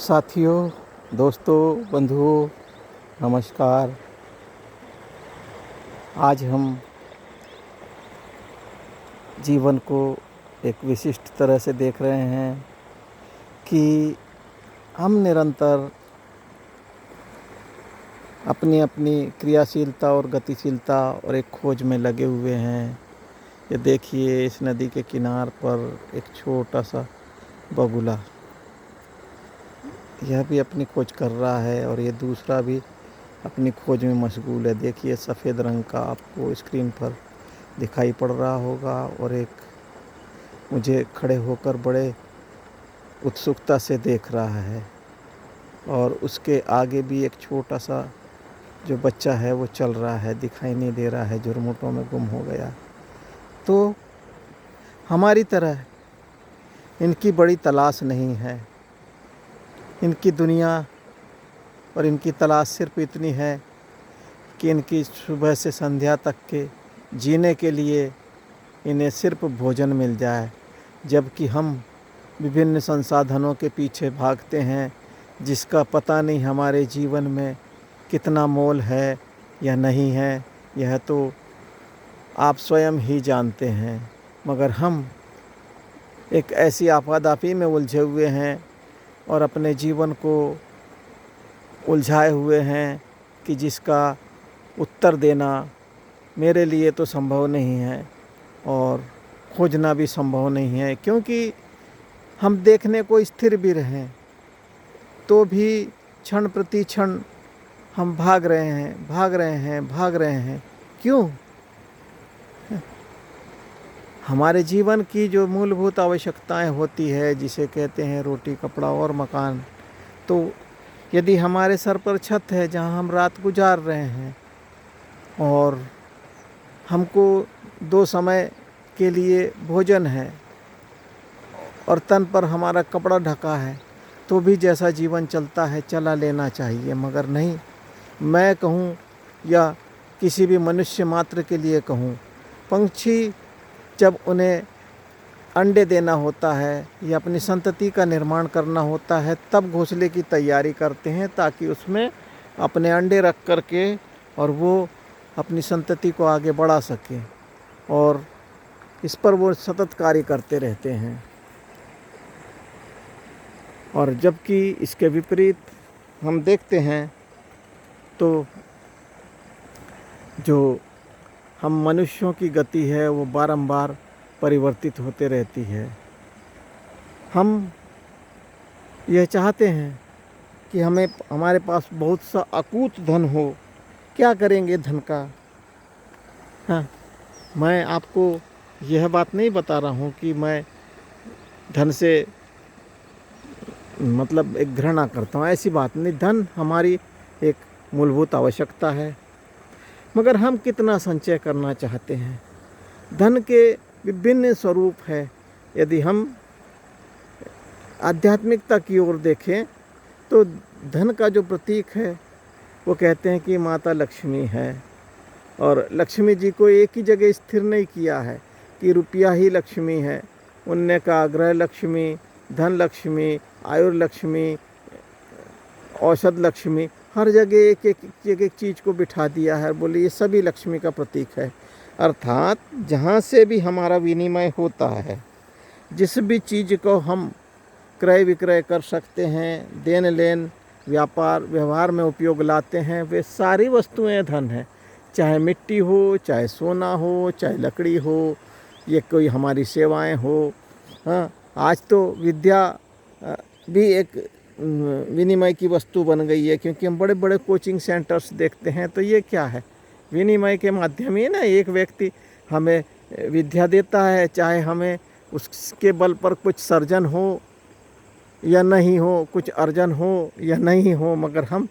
साथियों, दोस्तों, बंधुओं, नमस्कार। आज हम जीवन को एक विशिष्ट तरह से देख रहे हैं कि हम निरंतर अपनी अपनी क्रियाशीलता और गतिशीलता और एक खोज में लगे हुए हैं। ये देखिए, इस नदी के किनार पर एक छोटा सा बगुला, यह भी अपनी खोज कर रहा है और ये दूसरा भी अपनी खोज में मशगूल है। देखिए, सफ़ेद रंग का आपको स्क्रीन पर दिखाई पड़ रहा होगा और एक मुझे खड़े होकर बड़े उत्सुकता से देख रहा है। और उसके आगे भी एक छोटा सा जो बच्चा है वो चल रहा है, दिखाई नहीं दे रहा है, झुरमुटों में गुम हो गया। तो हमारी तरह इनकी बड़ी तलाश नहीं है। इनकी दुनिया और इनकी तलाश सिर्फ इतनी है कि इनकी सुबह से संध्या तक के जीने के लिए इन्हें सिर्फ भोजन मिल जाए, जबकि हम विभिन्न संसाधनों के पीछे भागते हैं जिसका पता नहीं हमारे जीवन में कितना मोल है या नहीं है। यह तो आप स्वयं ही जानते हैं। मगर हम एक ऐसी आपाधापी में उलझे हुए हैं और अपने जीवन को उलझाए हुए हैं कि जिसका उत्तर देना मेरे लिए तो संभव नहीं है और खोजना भी संभव नहीं है। क्योंकि हम देखने को स्थिर भी रहें तो भी क्षण प्रति क्षण हम भाग रहे हैं। क्यों? हमारे जीवन की जो मूलभूत आवश्यकताएं होती है, जिसे कहते हैं रोटी, कपड़ा और मकान, तो यदि हमारे सर पर छत है जहां हम रात गुजार रहे हैं और हमको 2 समय के लिए भोजन है और तन पर हमारा कपड़ा ढका है, तो भी जैसा जीवन चलता है चला लेना चाहिए। मगर नहीं, मैं कहूँ या किसी भी मनुष्य मात्र के लिए कहूँ, पंछी जब उन्हें अंडे देना होता है या अपनी संतति का निर्माण करना होता है, तब घोंसले की तैयारी करते हैं ताकि उसमें अपने अंडे रख कर के और वो अपनी संतति को आगे बढ़ा सकें, और इस पर वो सतत कार्य करते रहते हैं। और जबकि इसके विपरीत हम देखते हैं तो जो हम मनुष्यों की गति है वो बारंबार परिवर्तित होते रहती है। हम यह चाहते हैं कि हमारे पास बहुत सा अकूत धन हो। क्या करेंगे धन का? हाँ, मैं आपको यह बात नहीं बता रहा हूँ कि मैं धन से मतलब एक घृणा करता हूँ, ऐसी बात नहीं। धन हमारी एक मूलभूत आवश्यकता है, मगर हम कितना संचय करना चाहते हैं। धन के विभिन्न स्वरूप है। यदि हम आध्यात्मिकता की ओर देखें तो धन का जो प्रतीक है वो कहते हैं कि माता लक्ष्मी है, और लक्ष्मी जी को एक ही जगह स्थिर नहीं किया है कि रुपया ही लक्ष्मी है। उनने कहा गृह लक्ष्मी, धन लक्ष्मी, आयुर्लक्ष्मी, औषध लक्ष्मी, हर जगह एक एक चीज़ को बिठा दिया है। बोले ये सभी लक्ष्मी का प्रतीक है। अर्थात जहाँ से भी हमारा विनिमय होता है, जिस भी चीज़ को हम क्रय विक्रय कर सकते हैं, देन लेन, व्यापार व्यवहार में उपयोग लाते हैं, वे सारी वस्तुएं धन हैं। चाहे मिट्टी हो, चाहे सोना हो, चाहे लकड़ी हो, ये कोई हमारी सेवाएं हो। हाँ, आज तो विद्या भी एक विनिमय की वस्तु बन गई है, क्योंकि हम बड़े बड़े कोचिंग सेंटर्स देखते हैं तो ये क्या है? विनिमय के माध्यम ही ना एक व्यक्ति हमें विद्या देता है, चाहे हमें उसके बल पर कुछ सर्जन हो या नहीं हो, कुछ अर्जन हो या नहीं हो, मगर हम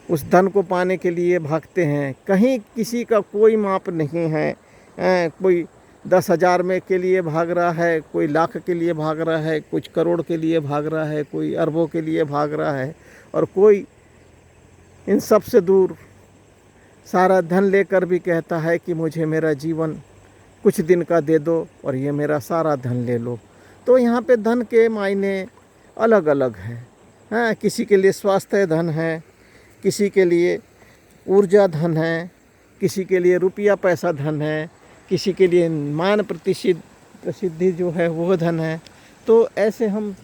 उस धन को पाने के लिए भागते हैं। कहीं किसी का कोई माप नहीं है। कोई 10,000 में के लिए भाग रहा है, कोई लाख के लिए भाग रहा है, कुछ करोड़ के लिए भाग रहा है, कोई अरबों के लिए भाग रहा है, और कोई इन सब से दूर सारा धन लेकर भी कहता है कि मुझे मेरा जीवन कुछ दिन का दे दो और ये मेरा सारा धन ले लो। तो यहाँ पे धन के मायने अलग अलग है। हाँ, किसी के लिए स्वास्थ्य धन है, किसी के लिए ऊर्जा धन है, किसी के लिए रुपया पैसा धन है, किसी के लिए मान प्रसिद्धि जो है वो धन है। तो ऐसे हम